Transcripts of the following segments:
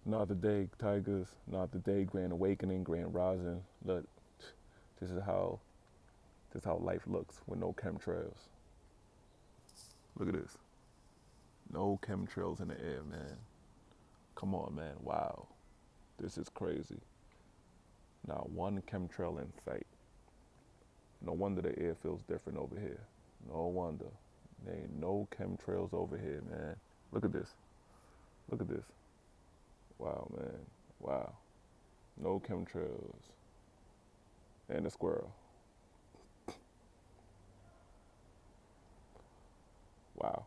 Not the day, Tigers. Not the day, Grand Awakening, Grand Rising. Look, this is how life looks with no chemtrails. Look at this. No chemtrails in the air, man. Come on, man. Wow. This is crazy. Not one chemtrail in sight. No wonder the air feels different over here. No wonder. There ain't no chemtrails over here, man. Look at this. Look at this. Wow, man. Wow. No chemtrails. And a squirrel. Wow.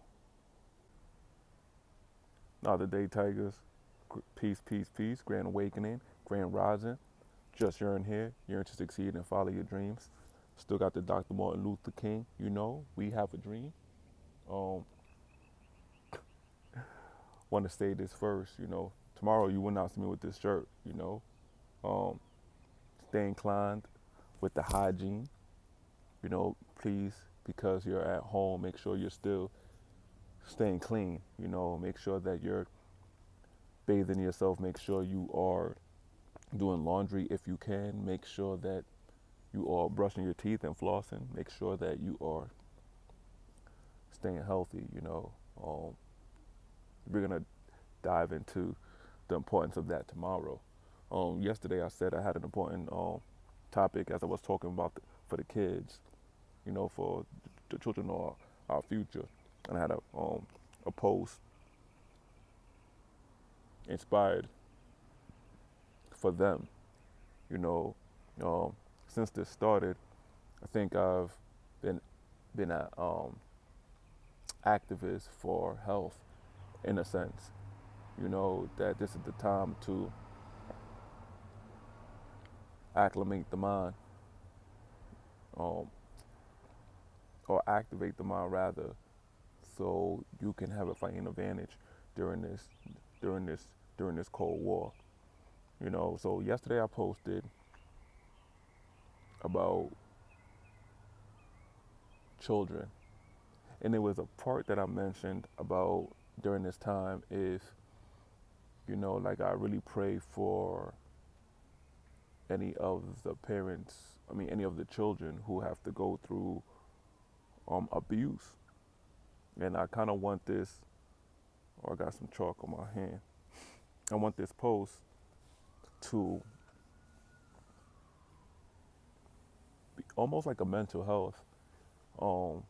Not the day, Tigers. Peace, peace, peace. Grand Awakening, Grand Rising. Just yearn here. Yearn to succeed and follow your dreams. Still got the Dr. Martin Luther King. You know, we have a dream. Um, Want to say this first. You know, tomorrow you will not see me with this shirt. You know, um, stay inclined with the hygiene. You know, please, because you're at home, make sure you're still staying clean. You know, make sure that you're bathing yourself. Make sure you are doing laundry if you can. Make sure that you are brushing your teeth and flossing. Make sure that you are staying healthy. You know, we're gonna dive into the importance of that tomorrow. Yesterday I said I had an important topic as I was talking about for the kids. You know, for the children are our future, and I had a post inspired for them. You know, since this started, I think I've been a activist for health in a sense. You know that this is the time to acclimate the mind, um, or activate the mind rather, so you can have a fighting advantage during this during this during this Cold War. You know, so yesterday I posted about children, and there was a part that I mentioned about during this time is, you know, like I really pray for any of the parents, I mean, any of the children who have to go through abuse. And I kind of want this, or I got some chalk on my hand. I want this post to be almost like a mental health um,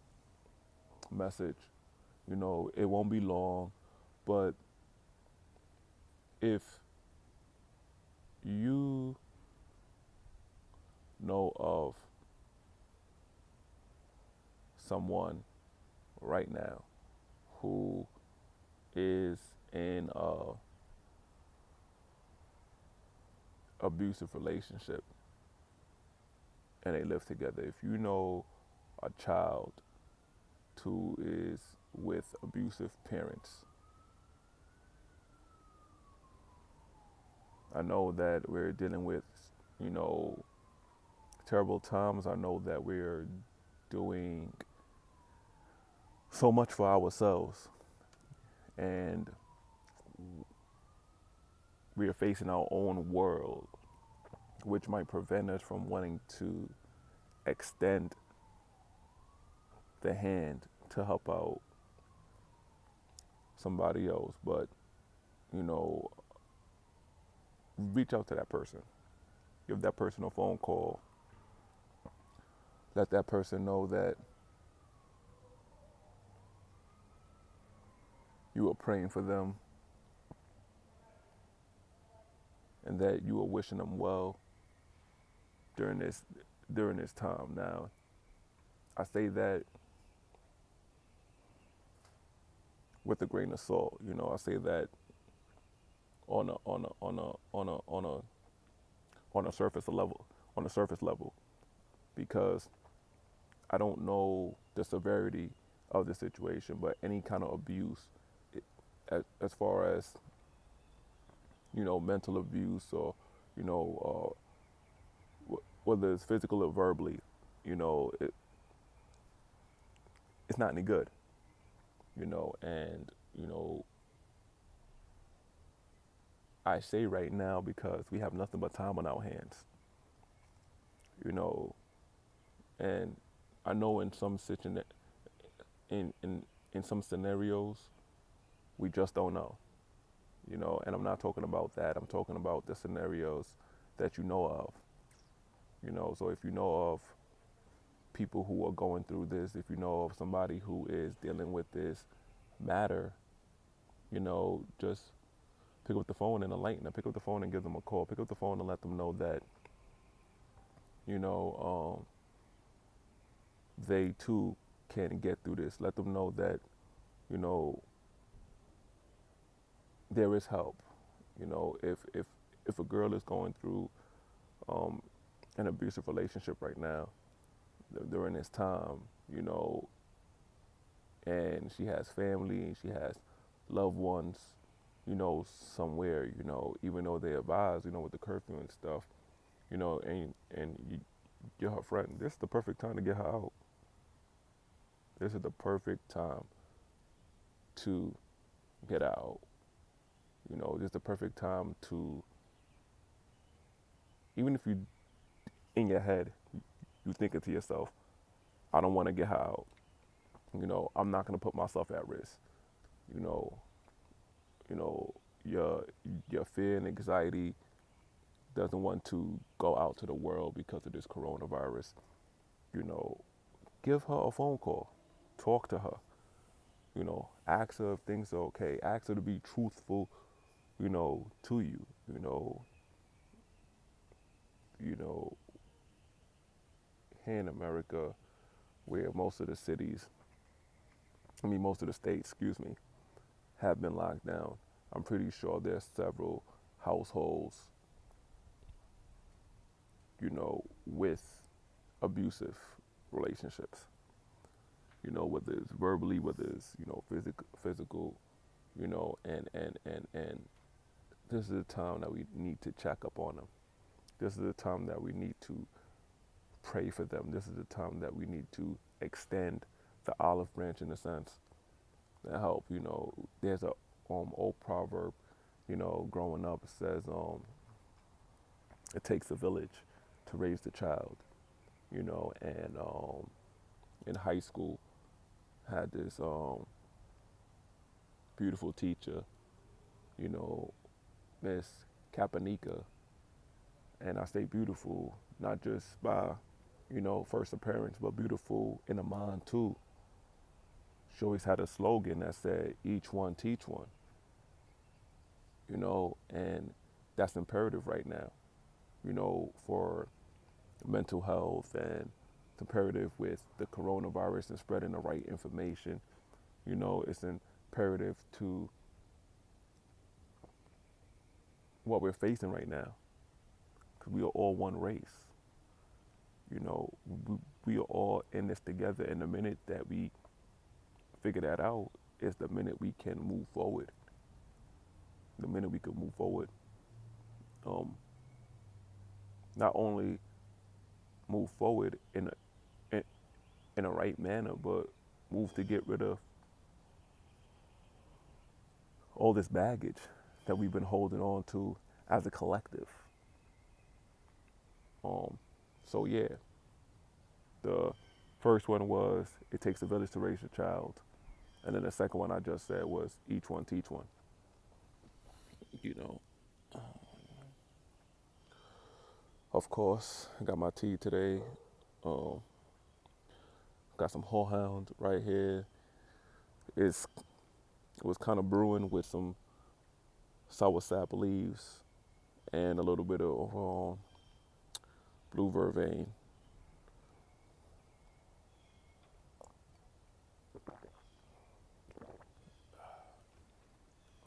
message. You know, it won't be long, but if you know of someone right now who is in a abusive relationship and they live together, if you know a child who is with abusive parents, I know that we're dealing with, you know, terrible times. I know that we're doing so much for ourselves, and we are facing our own world, which might prevent us from wanting to extend the hand to help out somebody else. But, you know, reach out to that person. Give that person a phone call. Let that person know that you are praying for them and that you are wishing them well during this time. Now, I say that with a grain of salt. You know, I say that on a surface level, because I don't know the severity of the situation, but any kind of abuse, as far as, you know, mental abuse, or, you know, whether it's physical or verbally, you know, it's not any good, you know. And, you know, I say right now because we have nothing but time on our hands, you know. And I know in in in some scenarios we just don't know, you know. And I'm not talking about that. I'm talking about the scenarios that you know of, you know. So if you know of people who are going through this, if you know of somebody who is dealing with this matter, you know, just pick up the phone and enlighten them. Pick up the phone and give them a call. Pick up the phone and let them know that, you know, they too can get through this. Let them know that, you know, there is help. You know, if a girl is going through um, an abusive relationship right now during this time, you know, and she has family and she has loved ones, you know, somewhere, you know, even though they advise, you know, with the curfew and stuff, you know, you're her friend. This is the perfect time to get her out. This is the perfect time to get out. You know, this is the perfect time to, even if you, in your head, you thinking to yourself, I don't want to get her out. You know, I'm not going to put myself at risk. You know, you know, your fear and anxiety doesn't want to go out to the world because of this coronavirus. You know, give her a phone call, talk to her. You know, ask her if things are okay. Ask her to be truthful, you know, to you. You know, here in America, where most of the cities, most of the states, excuse me, have been locked down, I'm pretty sure there's several households, you know, with abusive relationships. You know, whether it's verbally, whether it's, you know, physical, you know, and this is the time that we need to check up on them. This is the time that we need to pray for them. This is the time that we need to extend the olive branch, in a sense, to help. You know, there's a old proverb, you know, growing up, it says, it takes a village to raise the child, you know. And in high school, had this beautiful teacher, you know, Miss Kapanika. And I say beautiful, not just by, you know, first appearance, but beautiful in the mind too. She always had a slogan that said, each one teach one, you know. And that's imperative right now, you know, for mental health, and it's imperative with the coronavirus and spreading the right information. You know, it's imperative to what we're facing right now, because we are all one race. You know, we are all in this together, and the minute that we figure that out is the minute we can move forward. The minute we can move forward, not only move forward in a right manner, but move to get rid of all this baggage that we've been holding on to as a collective. So yeah, the first one was, it takes a village to raise a child, and then the second one I just said was, each one teach one. You know, of course, I got my tea today. Um, got some horehound right here. It was kind of brewing with some sour sap leaves and a little bit of blue vervain.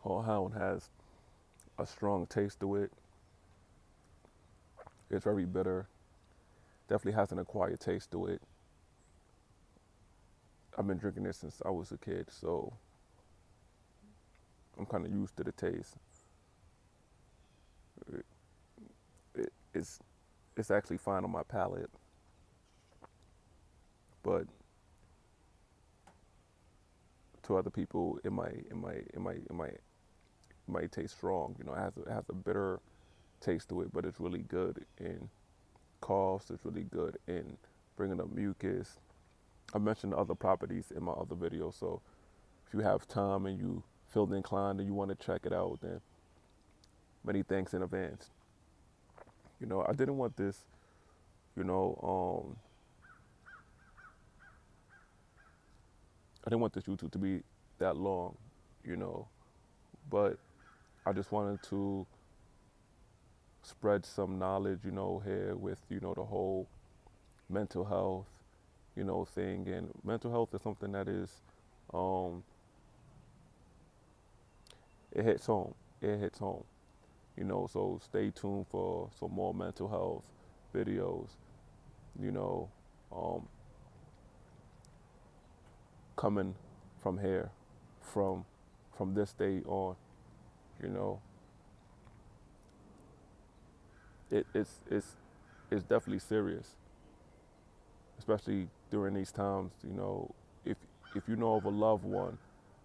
Horehound has a strong taste to it. It's very bitter. Definitely has an acquired taste to it. I've been drinking this since I was a kid, so I'm kind of used to the taste. It, it's actually fine on my palate, but to other people, it might might taste strong. You know, it has a bitter taste to it, but it's really good in coughs. It's really good in bringing up mucus. I mentioned other properties in my other videos, so if you have time and you feel inclined and you want to check it out, then many thanks in advance. You know, I didn't want this, you know, I didn't want this YouTube to be that long, you know, but I just wanted to spread some knowledge, you know, here with, you know, the whole mental health, you know, thing. And mental health is something that is, um, it hits home. It hits home, you know, so stay tuned for some more mental health videos, you know, um, coming from here, from this day on, you know. It's definitely serious, especially during these times. You know, if you know of a loved one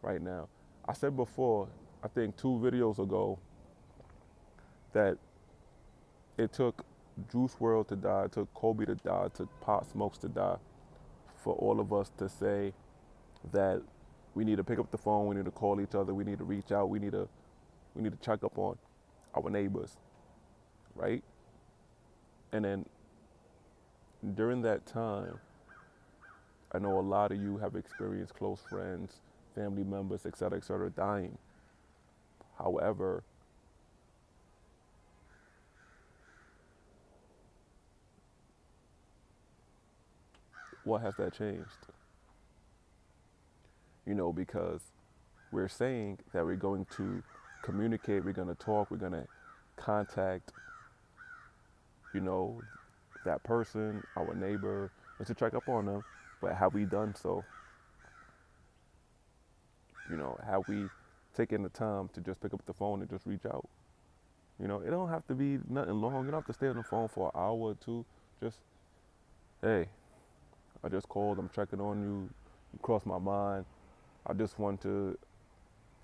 right now, I said before, I think 2 videos ago, that it took Juice World to die, it took Kobe to die, it took Pop Smokes to die, for all of us to say that we need to pick up the phone, we need to call each other, we need to reach out, we need to check up on our neighbors, right? And then during that time, I know a lot of you have experienced close friends, family members, et cetera, dying. However, what has that changed? You know, because we're saying that we're going to communicate, we're going to talk, we're going to contact, you know, that person, our neighbor, and to check up on them. But have we done so? You know, have we taken the time to just pick up the phone and just reach out? You know, it don't have to be nothing long. You don't have to stay on the phone for an hour or two. Just, hey, I just called, I'm checking on you. You crossed my mind. I just want to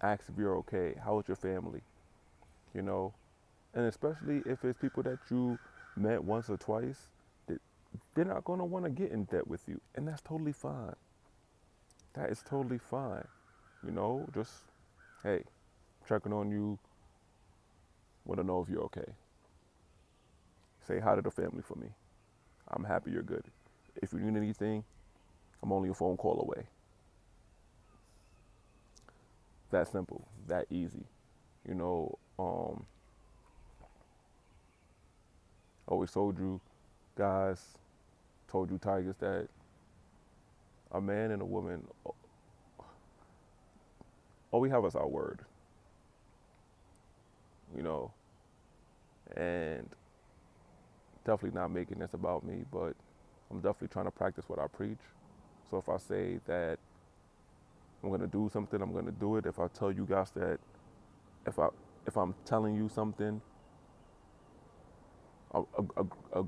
ask if you're okay. How is your family? You know, and especially if it's people that you met once or twice, they're not going to want to get in debt with you. And that's totally fine. That is totally fine. You know, just, hey, checking on you, want to know if you're okay. Say hi to the family for me. I'm happy you're good. If you need anything, I'm only a phone call away. That simple, that easy. You know, always told you guys, told you tigers, that a man and a woman, all we have is our word. You know, and definitely not making this about me, but I'm definitely trying to practice what I preach. So if I say that I'm gonna do something, I'm gonna do it. If I tell you guys that, if I'm telling you something, a, a, a,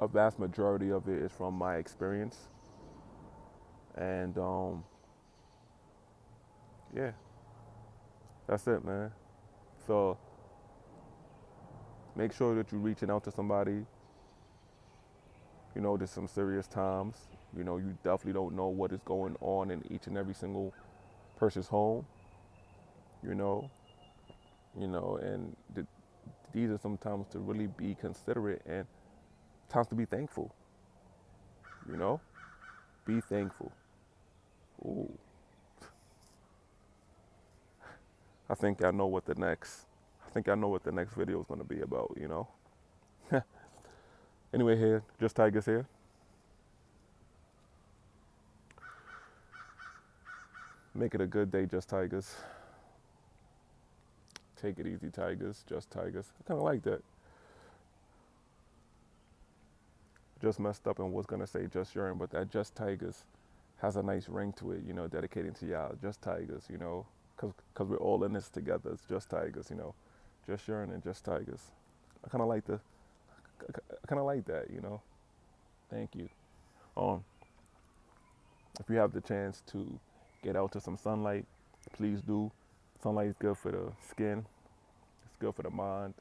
a vast majority of it is from my experience. And yeah, that's it, man. So make sure that you're reaching out to somebody. You know, there's some serious times. You know, you definitely don't know what is going on in each and every single person's home. You know, and these are some times to really be considerate and times to be thankful. You know, be thankful. Ooh, I think I know what the next. I think I know what the next video is going to be about. You know. Anyway, here, just Tigers here. Make it a good day, just Tigers. Take it easy, Tigers. Just Tigers. I kind of like that. Just messed up and was gonna say Just Yearn, but that Just Tigers has a nice ring to it. You know, dedicating to y'all, Just Tigers. You know, cause we're all in this together. It's Just Tigers. You know, Just Yearn and Just Tigers. I kind of like that. You know. Thank you. Um, if you have the chance to get out to some sunlight, please do. Sunlight is good for the skin. It's good for the mind,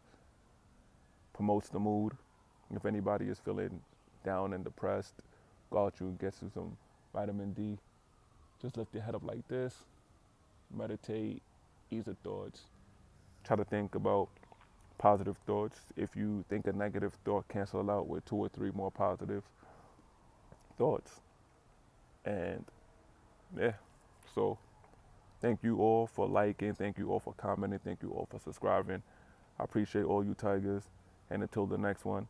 promotes the mood. If anybody is feeling down and depressed, go out you and get you some vitamin D. Just lift your head up like this, meditate, ease the thoughts. Try to think about positive thoughts. If you think a negative thought, cancel it out with 2 or 3 more positive thoughts. And yeah, so thank you all for liking, thank you all for commenting, thank you all for subscribing. I appreciate all you tigers. And until the next one,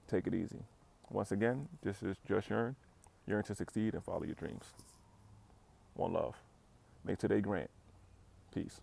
take it easy. Once again, this is Just Yearn. Yearn to succeed and follow your dreams. One love. Make today grand. Peace.